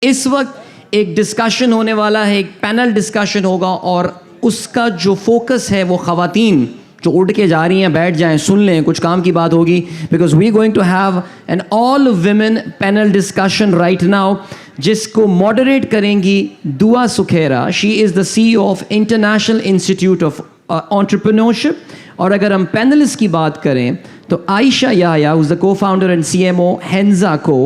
इस वक्त एक डिस्कशन होने वाला है, एक पैनल डिस्कशन होगा और उसका जो फोकस है वो ख़वातीन जो उठ के जा रही हैं, बैठ जाएं, सुन लें, कुछ काम की बात होगी, because we going to have an all women panel discussion right now, जिसको मॉडरेट करेंगी Dua Sukhera. She is the CEO of international institute of entrepreneurship. और अगर हम पैनलिस्ट की बात करें तो आयशा याया, who's the co-founder and CMO Henza Co,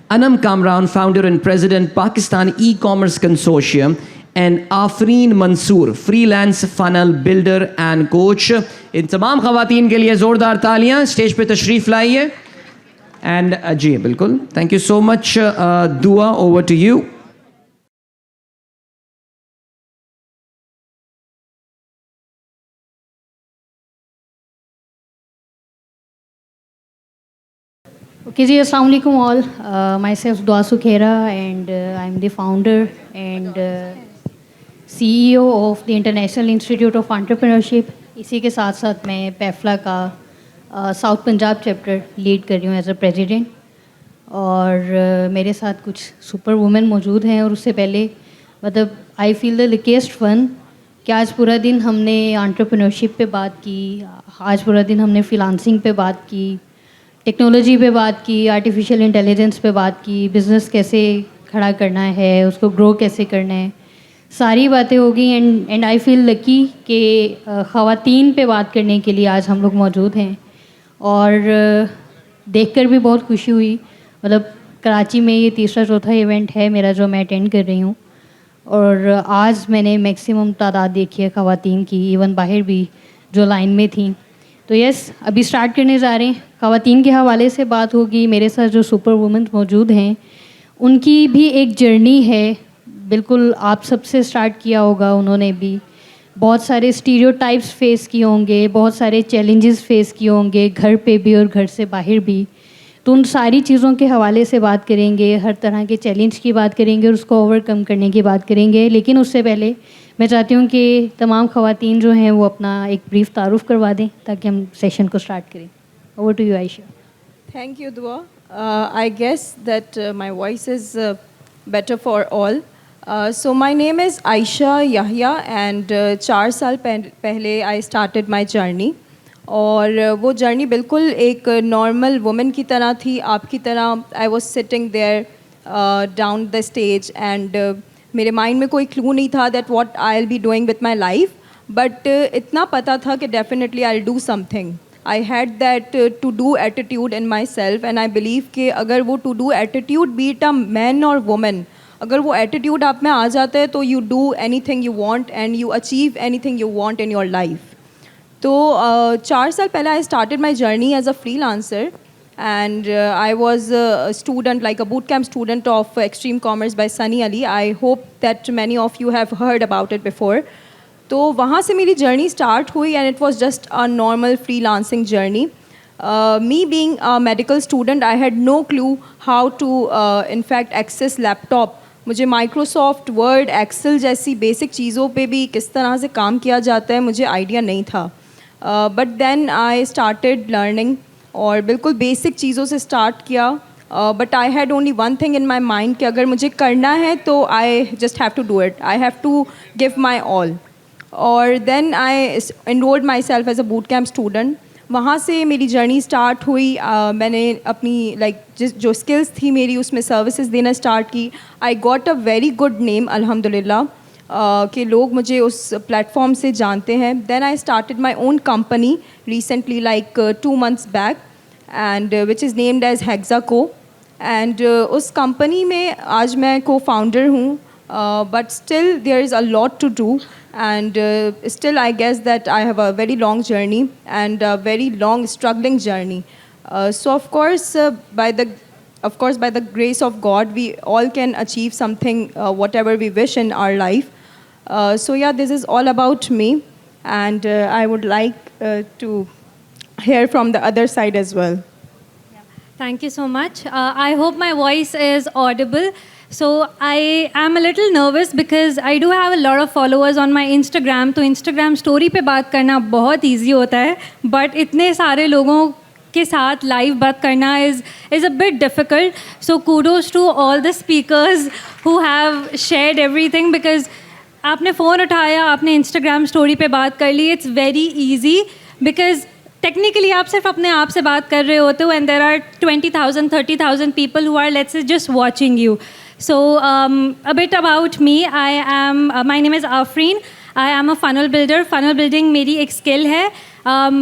Anam Kamran, founder and president Pakistan E-commerce Consortium, and Afreen Mansoor, freelance funnel builder and coach. इन तमाम ख़वातीन के लिए ज़ोरदार तालियां. स्टेज पे तशरीफ़ लाइए. एंड जी बिल्कुल, thank you so much. Dua, over to you. Okay, ji, assalamu alaikum all. Myself Dua Sukhera, and I'm the founder and CEO of the International Institute of Entrepreneurship. इसी के साथ साथ मैं पैफला का साउथ पंजाब चैप्टर लीड कर रही हूँ एज अ प्रेसिडेंट. और मेरे साथ कुछ सुपर वुमेन मौजूद हैं. और उससे पहले मतलब I feel the luckiest fun कि आज पूरा दिन हमने एंटरप्रेन्योरशिप पे बात की, आज पूरा दिन हमने फ्रीलांसिंग पे बात की, टेक्नोलॉजी पे बात की, आर्टिफिशियल इंटेलिजेंस पे बात की, बिज़नेस कैसे खड़ा करना है, उसको ग्रो कैसे करना है, सारी बातें होगी. एंड आई फील लकी कि ख़वातीन पे बात करने के लिए आज हम लोग मौजूद हैं. और देखकर भी बहुत खुशी हुई. मतलब कराची में ये तीसरा चौथा इवेंट है मेरा जो मैं अटेंड कर रही हूँ. और आज मैंने मैक्सिमम तादाद देखी है ख़वातीन की, इवन बाहर भी जो लाइन में थी. तो यस, अभी स्टार्ट करने जा रहे हैं. ख़वातीन के हवाले से बात होगी. मेरे साथ जो सुपर वुमेन मौजूद हैं उनकी भी एक जर्नी है. बिल्कुल आप सबसे स्टार्ट किया होगा उन्होंने भी. बहुत सारे स्टीरियोटाइप्स फेस किए होंगे, बहुत सारे चैलेंजेस फेस किए होंगे, घर पे भी और घर से बाहर भी. तो उन सारी चीज़ों के हवाले से बात करेंगे, हर तरह के चैलेंज की बात करेंगे और उसको ओवरकम करने की बात करेंगे. लेकिन उससे पहले मैं चाहती हूँ कि तमाम ख़वातीन जो हैं वो अपना एक ब्रीफ तारुफ करवा दें ताकि हम सेशन को स्टार्ट करें. Over to you Ayesha. Thank you, Dua. I guess that my voice is better for all. So my name is Aisha Yahya and 4 साल पहले I started my journey. और वो जर्नी बिल्कुल एक नॉर्मल वुमेन की तरह थी, आपकी तरह. I was sitting there down the stage and मेरे माइंड में कोई क्लू नहीं था that what I will be doing with my life. But इतना पता था कि definitely I will do something. I had that to do attitude in myself and I believe कि अगर वो to do attitude beat a man और women, अगर वो एटीट्यूड आप में आ जाता है तो you do anything you want and you achieve anything you want in your life. तो 4 साल पहले I started my journey as a freelancer and I was a student, like a bootcamp student of Extreme Commerce by Sunny Ali. I hope that many of you have heard about it before. तो वहाँ से मेरी journey start हुई and it was just a normal freelancing journey. Me being a medical student, I had no clue how to in fact access laptop. मुझे Microsoft word, Excel जैसी basic चीज़ों पे भी किस तरह से काम किया जाता है मुझे आइडिया नहीं था. But then I started learning और बिल्कुल बेसिक चीज़ों से स्टार्ट किया. But I had only one thing in my mind कि अगर मुझे करना है तो I just have to do it, I have to give my all. और then I enrolled myself as a boot camp student. वहाँ से मेरी जर्नी स्टार्ट हुई. मैंने अपनी जो स्किल्स थी मेरी उसमें सर्विसेज देना स्टार्ट की. I got a very good name अल्हम्दुलिल्लाह कि लोग मुझे उस प्लेटफॉर्म से जानते हैं. Then I started my own company recently like 2 months back and which is named as Hexa Co. And उस कंपनी में आज मैं को फाउंडर हूँ. But still there is a lot to do and still I guess that I have a very long journey and a very long struggling journey. So of course by the grace of God we all can achieve something whatever we wish in our life. So yeah, this is all about me and I would like to hear from the other side as well. Thank you so much. I hope my voice is audible. So I am a little nervous because I do have a lot of followers on my Instagram. तो Instagram story पे बात करना बहुत easy होता है, but इतने सारे लोगों के साथ लाइव बात करना is a bit difficult. So kudos to all the speakers who have shared everything, because आपने फ़ोन उठाया, आपने इंस्टाग्राम स्टोरी पे बात कर ली. It's very easy because technically आप सिर्फ अपने आप से बात कर रहे होते हो, and there are 20,000 30,000 people who are let's say just watching you. So a bit about me. My name is Afreen. I am a funnel builder. Funnel building मेरी एक skill है.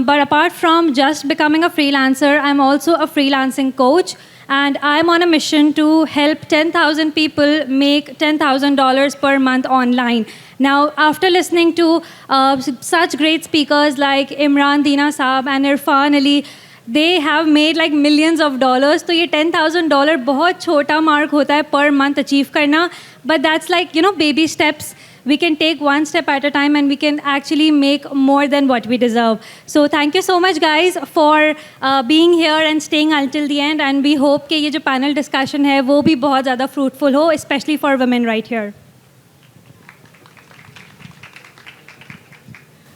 But apart from just becoming a freelancer, I'm also a freelancing coach. And I'm on a mission to help 10,000 people make $10,000 per month online. Now, after listening to such great speakers like Imran Dina Saab and Irfan Ali, they have made like millions of dollars. तो ये $10,000 बहुत छोटा mark होता है per month achieve करना. But that's like, you know, baby steps. We can take one step at a time and we can actually make more than what we deserve. So thank you so much guys for being here and staying until the end, and we hope कि ये जो panel discussion है वो भी बहुत ज़्यादा fruitful हो, especially for women right here.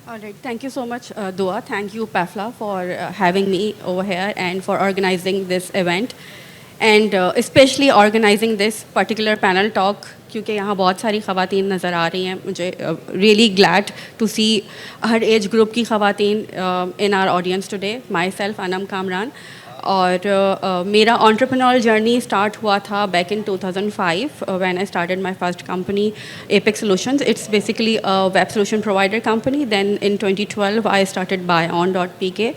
All right, thank you so much, Dua. Thank you, Pafla, for having me over here and for organizing this event, and especially organizing this particular panel talk, क्योंकि यहाँ बहुत सारी ख़वातीन नज़र आ रही हैं. मुझे really glad to see हर एज ग्रुप की ख़वातीन in our audience today. Myself Anam Kamran, और मेरा एंटरप्रेन्योरल जर्नी स्टार्ट हुआ था back in 2005 when I started my first company Apex Solutions. It's basically a web solution provider company. Then in 2012 I started buyon.pk.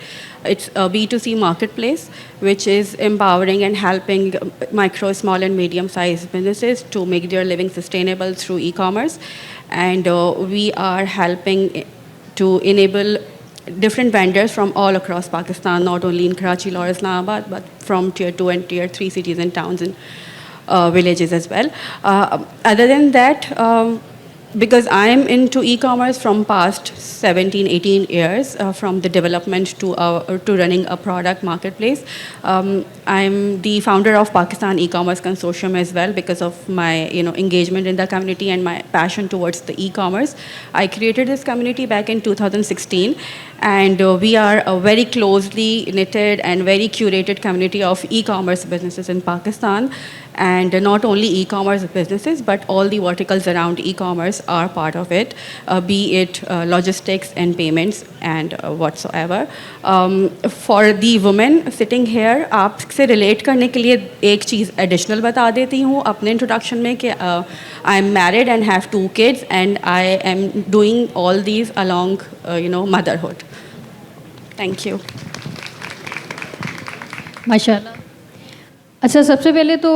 It's a B2C marketplace which is empowering and helping micro, small and medium sized businesses to make their living sustainable through e-commerce, and we are helping to enable different vendors from all across Pakistan, not only in Karachi or Islamabad, but from tier 2 and tier 3 cities and towns and villages as well. Other than that, because I am into e-commerce from past 17-18 years, from the development to running a product marketplace. I'm the founder of Pakistan E-commerce Consortium as well, because of my engagement in the community and my passion towards the e-commerce. I created this community back in 2016, and we are a very closely knitted and very curated community of e-commerce businesses in Pakistan. And not only e-commerce businesses, but all the verticals around e-commerce are part of it, be it logistics and payments and whatsoever. For the women sitting here, आपसे relate करने के लिए एक चीज़ additional बता देती हूँ अपने introduction में कि I am married and have 2 kids, and I am doing all these along motherhood. Thank you. माशाल्लाह. अच्छा, सबसे पहले तो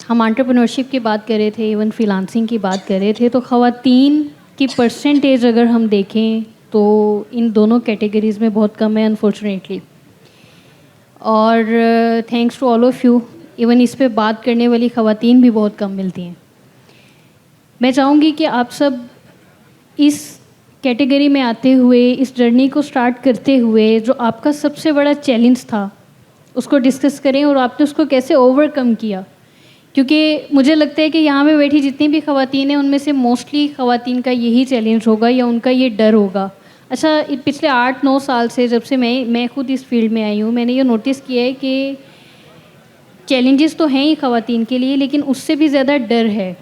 हम एंटरप्रेन्योरशिप की बात कर रहे थे, इवन फ्रीलांसिंग की बात कर रहे थे, तो ख़वातीन की परसेंटेज अगर हम देखें तो इन दोनों कैटेगरीज़ में बहुत कम है अनफॉर्चुनेटली. और thanks to all of you, even इस पे बात करने वाली ख़वातीन भी बहुत कम मिलती हैं. मैं चाहूँगी कि आप सब इस कैटेगरी में आते हुए, इस जर्नी को स्टार्ट करते हुए, जो आपका सबसे बड़ा चैलेंज था उसको डिस्कस करें और आपने उसको कैसे ओवरकम किया. क्योंकि मुझे लगता है कि यहाँ पे बैठी जितनी भी ख़वातीन हैं उनमें से मोस्टली ख़वातीन का यही चैलेंज होगा या उनका ये डर होगा. अच्छा, पिछले 8-9 साल से जब से मैं खुद इस फील्ड में आई हूँ, मैंने ये नोटिस किया है कि चैलेंजेस तो हैं ही ख़वातीन के लिए, लेकिन उससे भी ज़्यादा डर है.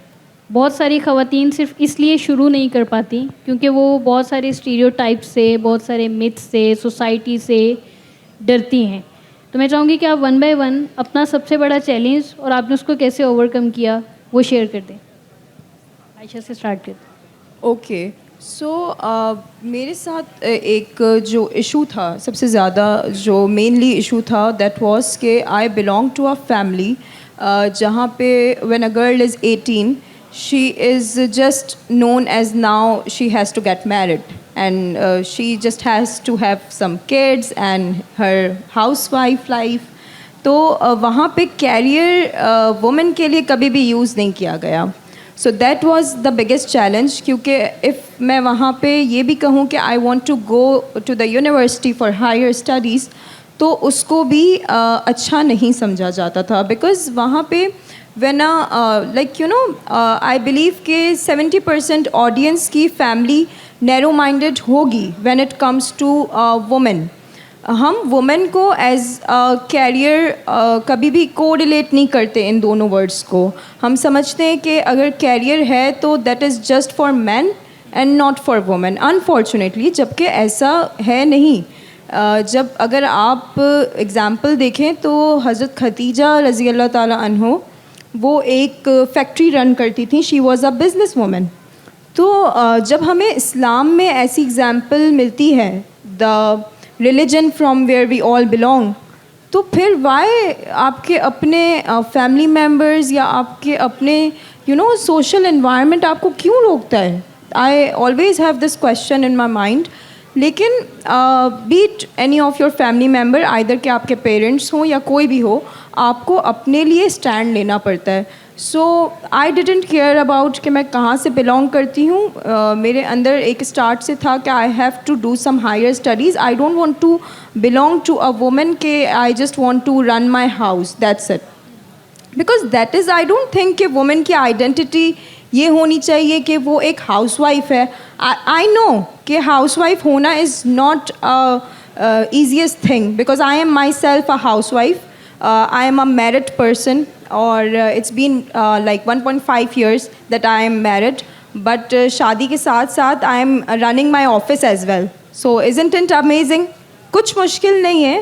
बहुत सारी ख़वातीन सिर्फ इसलिए शुरू नहीं कर पाती क्योंकि वो बहुत सारे स्टीरियोटाइप से, बहुत सारे मिथ से, सोसाइटी से डरती हैं. तो मैं चाहूँगी कि आप 1 बाय 1 अपना सबसे बड़ा चैलेंज और आपने उसको कैसे ओवरकम किया वो शेयर कर दें. आयशा से स्टार्ट करते हैं. ओके, सो मेरे साथ एक जो इशू था, सबसे ज़्यादा जो मेनली इशू था, दैट वाज कि I belong to a family जहाँ पे when a girl is 18 she is just known as now she has to get married, and she just has to have some kids and her housewife life. तो वहाँ पे career women के लिए कभी भी use नहीं किया गया. So that was the biggest challenge, क्योंकि इफ़ मैं वहाँ पे ये भी कहूँ कि I want to go to the university for higher studies, तो उसको भी अच्छा नहीं समझा जाता था. बिकॉज़ वहाँ पे when I believe कि 70% ऑडियंस की फैमिली नैरो माइंडेड होगी when it comes to women. हम वुमेन को एज कैरियर कभी भी कोरिलेट नहीं करते इन दोनों वर्ड्स को. हम समझते हैं कि अगर कैरियर है तो that is just for man and not for women, unfortunately, जबकि ऐसा है नहीं. जब अगर आप एग्ज़ाम्पल देखें तो हज़रत खदीजा रज़ी अल्लाह ताला अन्हो वो एक फैक्ट्री रन करती थी. She was a business women. तो जब हमें इस्लाम में ऐसी एग्ज़ाम्पल मिलती है, the religion from where we all belong, तो फिर वाई आपके अपने फैमिली मेम्बर्स या आपके अपने सोशल एनवायरनमेंट आपको क्यों रोकता है? I always have this question in my mind. लेकिन be it any of your family member, either के आपके पेरेंट्स हों या कोई भी हो, आपको अपने लिए स्टैंड लेना पड़ता है. सो आई डिडंट केयर अबाउट कि मैं कहाँ से बिलोंग करती हूँ. मेरे अंदर एक स्टार्ट से था कि I have to do some higher studies. I don't want to belong to a woman के I just want to run my house, that's it. Because that is, I don't think कि women की identity ये होनी चाहिए कि वो एक housewife है. आई नो कि हाउसवाइफ होना is not easiest thing, because I am myself a housewife. I am a married person, और it's been like 1.5 years that I am married. But शादी के साथ साथ I am running my office as well. So isn't it amazing? कुछ मुश्किल नहीं है.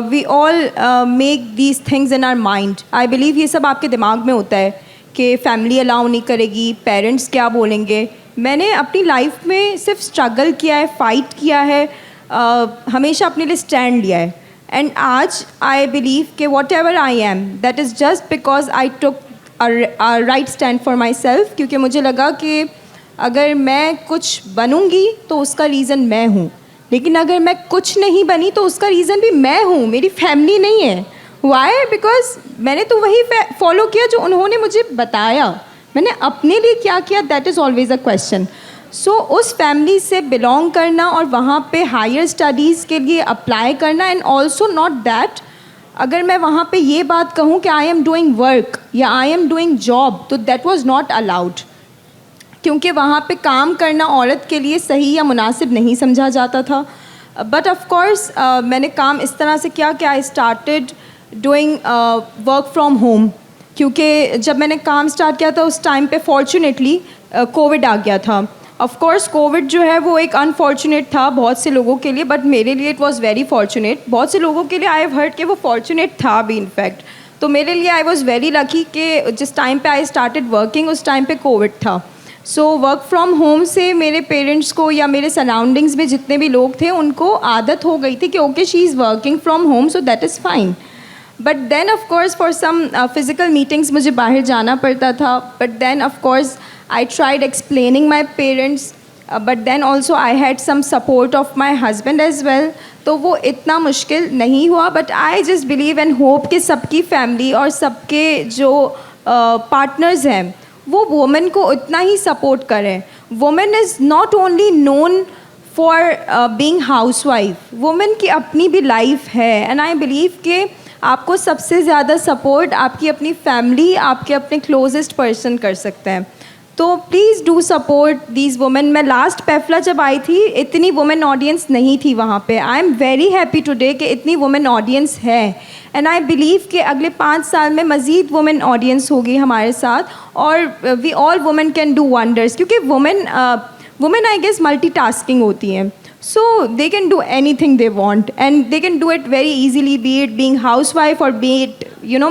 We all make these things in our mind. I believe ये सब आपके दिमाग में होता है कि फैमिली अलाउ नहीं करेगी, पेरेंट्स क्या बोलेंगे. मैंने अपनी लाइफ में सिर्फ स्ट्रगल किया है, फ़ाइट किया है, हमेशा अपने लिए स्टैंड लिया है. एंड आज आई बिलीव कि what ever I am, that is just because I took a right stand for my self. क्योंकि मुझे लगा कि अगर मैं कुछ बनूँगी तो उसका रीज़न मैं हूँ, लेकिन अगर मैं कुछ नहीं बनी तो उसका रीज़न भी मैं हूँ, मेरी फैमिली नहीं है. वाई? बिकॉज मैंने तो वही फॉलो किया जो उन्होंने मुझे बताया. मैंने अपने लिए क्या किया, that is always a question. So उस फैमिली से बिलोंग करना और वहाँ पे हायर स्टडीज़ के लिए अप्लाई करना, एंड ऑल्सो नॉट दैट, अगर मैं वहाँ पे ये बात कहूँ कि आई एम डूइंग वर्क या आई एम डूइंग जॉब, तो दैट वाज नॉट अलाउड. क्योंकि वहाँ पे काम करना औरत के लिए सही या मुनासिब नहीं समझा जाता था. बट ऑफ कोर्स मैंने काम इस तरह से किया कि I started doing work from home. क्योंकि जब मैंने काम स्टार्ट किया था उस टाइम पे फॉर्चुनेटली कोविड आ गया था. ऑफ कोर्स कोविड जो है वो एक अनफॉर्चुनेट था बहुत से लोगों के लिए, बट मेरे लिए इट वाज वेरी फॉर्चुनेट. बहुत से लोगों के लिए आई हैव हर्ड कि वो फॉर्चुनेट था भी इनफैक्ट. तो मेरे लिए आई वाज वेरी लकी कि जिस टाइम पे आई स्टार्टेड वर्किंग उस टाइम पे कोविड था. सो वर्क फ्रॉम होम से मेरे पेरेंट्स को या मेरे सराउंडिंग्स में जितने भी लोग थे उनको आदत हो गई थी कि okay she is working from home, so that is fine. But then of course for some physical meetings मुझे बाहर जाना पड़ता था. But then of course I tried explaining my parents, but then also I had some support of my husband as well. तो वो इतना मुश्किल नहीं हुआ. But I just believe and hope कि सबकी फैमिली और सबके जो पार्टनर्स हैं वो वुमेन को उतना ही सपोर्ट करें. Women is not only known for being housewife, women की अपनी भी लाइफ है. एंड आई बिलीव कि आपको सबसे ज़्यादा सपोर्ट आपकी अपनी फैमिली, आपके अपने क्लोजेस्ट पर्सन कर सकते हैं. तो please do support these women. मैं लास्ट पैफला जब आई थी इतनी वुमेन ऑडियंस नहीं थी वहाँ पे. I am very happy today कि इतनी वुमेन ऑडियंस है. एंड आई बिलीव कि अगले 5 साल में मज़ीद वुमेन ऑडियंस होगी हमारे साथ, और we all women can do wonders. क्योंकि वुमेन आई गेस मल्टीटास्किंग होती हैं. So they can do anything they want, and they can do it very easily, be it being housewife or be it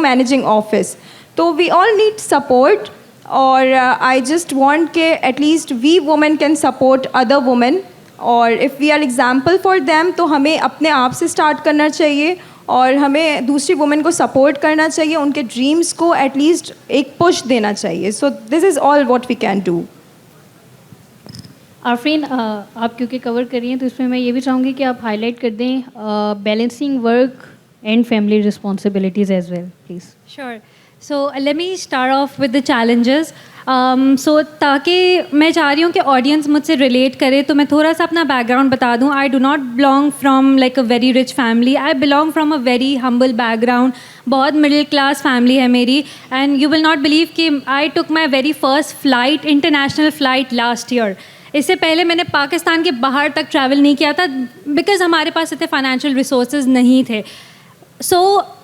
managing office. So we all need support. और I just want कि at least we women can support other women, और if we are example for them तो हमें अपने आप से start करना चाहिए और हमें दूसरी women को support करना चाहिए, उनके dreams को at least एक push देना चाहिए. So this is all what we can do. Afreen, आप क्योंकि कवर कर रही हैं तो इसमें मैं ये भी चाहूँगी कि आप हाईलाइट कर दें balancing work and family responsibilities as well, please. Sure. So let me start off with the challenges. So ताकि मैं चाह रही हूँ कि ऑडियंस मुझसे रिलेट करे, तो मैं थोड़ा सा अपना बैकग्राउंड बता दूँ. I do not belong from like a very rich family. I belong from a very humble background. बहुत मिडिल क्लास फैमिली है मेरी. And you will not believe कि I took my very first flight, international flight last year. इससे पहले मैंने पाकिस्तान के बाहर तक ट्रैवल नहीं किया था बिकॉज़ हमारे पास इतने फाइनेंशियल रिसोर्सेज नहीं थे. सो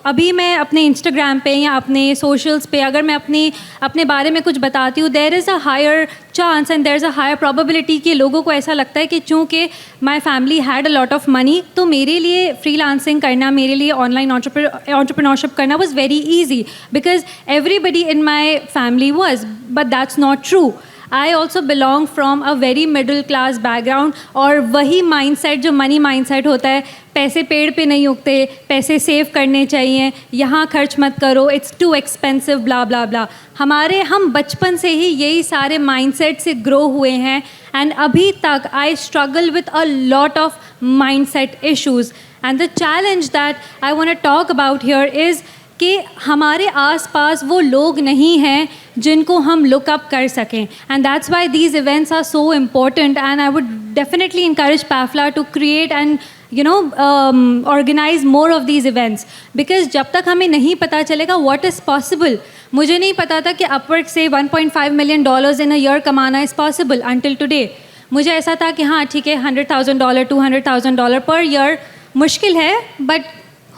अभी मैं अपने इंस्टाग्राम पे या अपने सोशल्स पे अगर मैं अपने बारे में कुछ बताती हूँ, there is a higher chance and there is a higher probability कि लोगों को ऐसा लगता है कि चूँकि my family had a lot of money, तो मेरे लिए फ्रीलांसिंग करना, मेरे लिए ऑनलाइन एंटरप्रेन्योरशिप करना was very easy because everybody in my family was, but that's not true. I also belong from a very middle class background और वही mindset जो money mindset होता है, पैसे पेड़ पे नहीं उगते, पैसे सेव करने चाहिए, यहाँ खर्च मत करो, it's too expensive, blah blah blah. हम बचपन से ही यही सारे mindset से grow हुए हैं and अभी तक I struggle with a lot of mindset issues. And the challenge that I want to talk about here is कि हमारे आसपास वो लोग नहीं हैं जिनको हम लुक अप कर सकें. And that's why these events are so important and I would definitely encourage पैफला to create and organise more of these events because जब तक हमें नहीं पता चलेगा व्हाट इज़ पॉसिबल. मुझे नहीं पता था कि अपवर्ड से $1.5 million इन अ ईयर कमाना इज़ पॉसिबल अंटिल टुडे. मुझे ऐसा था कि हाँ ठीक है, $100,000 $200,000 पर ईयर मुश्किल है बट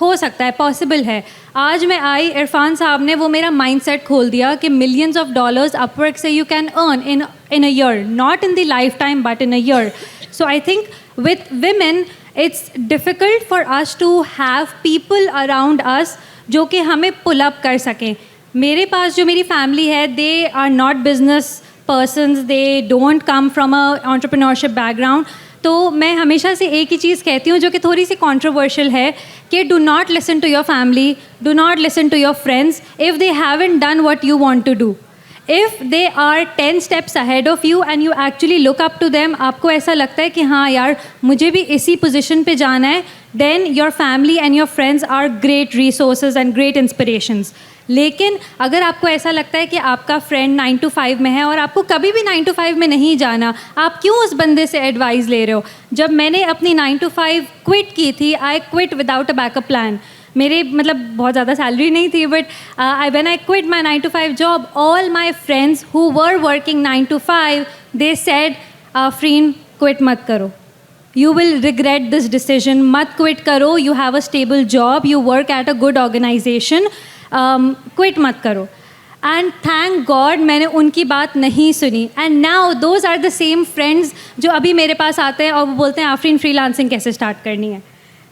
हो सकता है, पॉसिबल है. आज मैं आई, इरफान साहब ने वो मेरा माइंडसेट खोल दिया कि millions of dollars अपवर्क से you can earn in a year, not in the lifetime but in a year. So I think with women it's difficult for us to have people around us जो कि हमें pull up कर सकें. मेरे पास जो मेरी family है, they are not business persons, they don't come from a entrepreneurship background. तो मैं हमेशा से एक ही चीज़ कहती हूँ जो कि थोड़ी सी कंट्रोवर्शियल है कि do not listen to your family, do not listen to your friends if they haven't done what you want to do. If they are 10 steps ahead of you and you actually look up to them, आपको ऐसा लगता है कि हाँ यार मुझे भी इसी पोजीशन पे जाना है, then your family and your friends are great resources and great inspirations. लेकिन अगर आपको ऐसा लगता है कि आपका फ्रेंड 9 to 5 में है और आपको कभी भी 9 to 5 में नहीं जाना, आप क्यों उस बंदे से एडवाइस ले रहे हो? जब मैंने अपनी 9 to 5 क्विट की थी, I quit without a backup plan. मेरे मतलब बहुत ज़्यादा सैलरी नहीं थी but when I quit my 9 to 5 job, all my friends who were working 9 to 5 they said Afreen quit मत करो, you will regret this decision, मत क्विट करो, you have a stable job, you work at a good organization, quit मत करो. And thank God मैंने उनकी बात नहीं सुनी. And now those are the same friends जो अभी मेरे पास आते हैं और वो बोलते हैं आफरीन फ्रीलांसिंग कैसे स्टार्ट करनी है,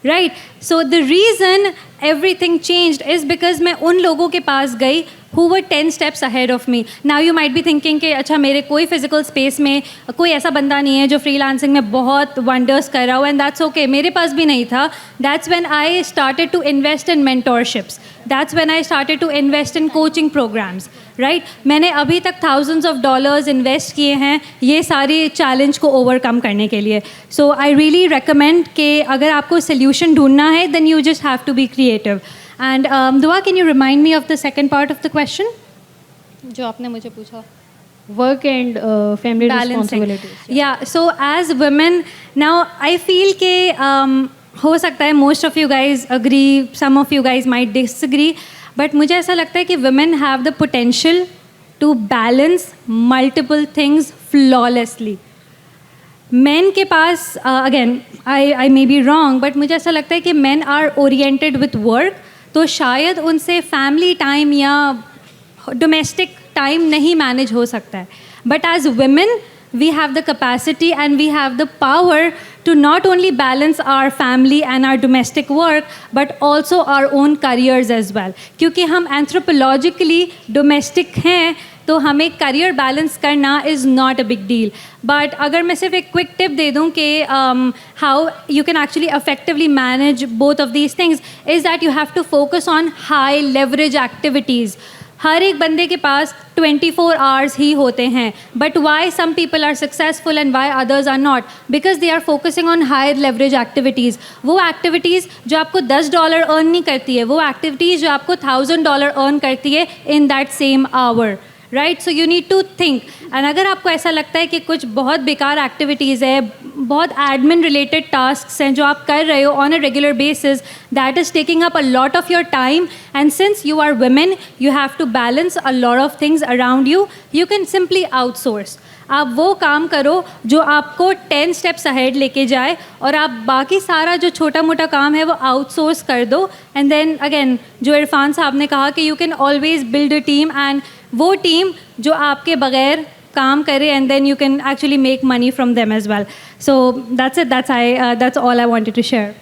right? So the reason everything changed is because मैं उन लोगों के पास गई who were 10 steps ahead of me. Now you might be thinking कि अच्छा मेरे कोई physical space में कोई ऐसा बंदा नहीं है जो freelancing में बहुत wonders कर रहा हो, and that's okay. मेरे पास भी नहीं था. That's when I started to invest in mentorships. That's when I started to invest in coaching programs. Right मैंने अभी तक thousands of dollars इन्वेस्ट किए हैं ये सारे चैलेंज को ओवरकम करने के लिए. सो आई रियली रिकमेंड कि अगर आपको सोल्यूशन ढूंढना है then you just have to be creative. And Dua, can you remind me of the second part of the question जो आपने मुझे पूछा? Work and family Balancing. responsibilities. Yeah, so as women, now I feel कि हो सकता है most of you guys agree, some of you guys might disagree, but मुझे ऐसा लगता है कि women have the potential to balance multiple things flawlessly. Men के पास again I may be wrong, but मुझे ऐसा लगता है कि men are oriented with work, तो शायद उनसे family time या domestic time नहीं manage हो सकता है. But as women, we have the capacity and we have the power to not only balance our family and our domestic work, but also our own careers as well. क्योंकि हम anthropologically domestic हैं, तो हमें career balance करना is not a big deal. But अगर मैं सिर्फ एक quick tip दे दूँ कि how you can actually effectively manage both of these things is that you have to focus on high leverage activities. हर एक बंदे के पास 24 hours ही होते हैं. But why some people are successful and why others are not? Because they are focusing on higher leverage activities. वो activities जो आपको $10 earn नहीं करती है, वो एक्टिविटीज़ जो आपको $1000 अर्न करती है in that same hour, right? So you need to think. And अगर आपको ऐसा लगता है कि कुछ बहुत बेकार एक्टिविटीज़ है, बहुत एडमिन रिलेटेड टास्क हैं जो आप कर रहे हो on a regular basis, that is taking up a lot of your time, and since you are women you have to balance a lot of things around you, you can simply outsource. आप वो काम करो जो आपको 10 steps ahead लेके जाए, और आप बाकी सारा जो छोटा मोटा काम है वो आउटसोर्स कर दो. एंड देन अगेन जो इरफान साहब ने कहा कि you can always build a team, and वो टीम जो आपके बगैर काम करे, and then you can actually make money from them as well. So that's it, that's all I wanted to share.